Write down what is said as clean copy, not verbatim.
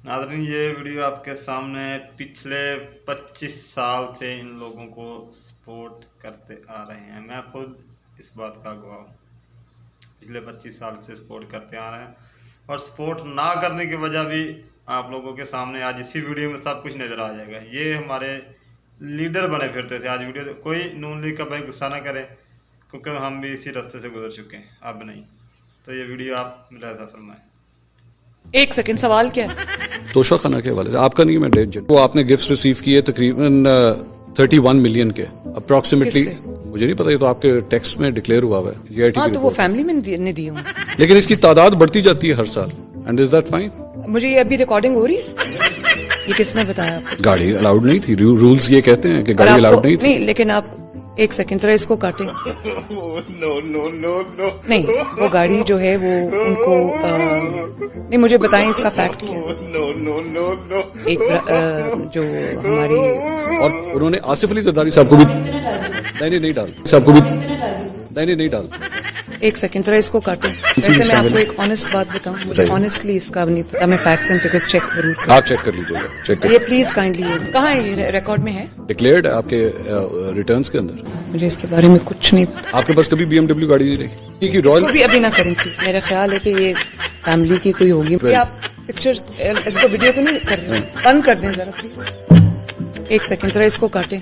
नाज़रीन, ये वीडियो आपके सामने पिछले 25 साल से इन लोगों को सपोर्ट करते आ रहे हैं। मैं खुद इस बात का गवाह हूँ। पिछले 25 साल से सपोर्ट करते आ रहे हैं और सपोर्ट ना करने की वजह भी आप लोगों के सामने आज इसी वीडियो में सब कुछ नज़र आ जाएगा। ये हमारे लीडर बने फिरते थे। आज वीडियो कोई नून लीग का भाई गुस्सा ना करे, क्योंकि हम भी इसी रास्ते से गुजर चुके हैं, अब नहीं। तो ये वीडियो आप मुलाहिज़ा फरमाएं। एक सेकंड, सवाल क्या है? तोशा खाना के हवाले से आपका नहीं, मैं डेट वो आपने गिफ्ट रिसीव किए तकरीबन 31 मिलियन के अप्रोक्सीमेटली। मुझे नहीं पता, ये तो आपके टेक्स्ट में डिक्लेयर हुआ है ये। हाँ, तो वो फैमिली में नहीं दी हूँ, लेकिन इसकी तादाद बढ़ती जाती है हर साल। And is that fine? मुझे ये अभी रिकॉर्डिंग हो रही है। ये किसने बताया आपको? गाड़ी अलाउड नहीं थी, रूल्स ये कहते हैं कि गाड़ी अलाउड नहीं थी। नहीं, लेकिन आप एक सेकंड जरा इसको काटें। नहीं, वो गाड़ी जो है वो उनको नहीं, मुझे बताएं इसका फैक्ट क्या है। एक जो हमारी, और उन्होंने आसिफ अली जरदारी साहब को भी नहीं डाल, साहब को भी नहीं डाल। एक सेकंड जरा इसको काटें। वैसे मैं आपको एक ऑनेस्ट बात बताऊं, मुझे ऑनेस्टली इसका नहीं पता। मैं फैक्ट्स एंड फिगर्स चेक करूँ। आप चेक कर लीजिएगा, चेक कर। ये प्लीज काइंडली, कहाँ है ये? रिकॉर्ड में है, डिक्लेयर्ड आपके रिटर्न्स के अंदर। मुझे इसके बारे में कुछ नहीं पता। आपके पास कभी BMW गाड़ी नहीं रही कि रॉयल? भी अभी ना करें प्लीज। मेरा ख्याल है कि ये फैमिली की कोई होगी। आप पिक्चर इसको वीडियो तो नहीं कर रहे? बंद कर दें जरा प्लीज। एक सेकंड जरा इसको काटें।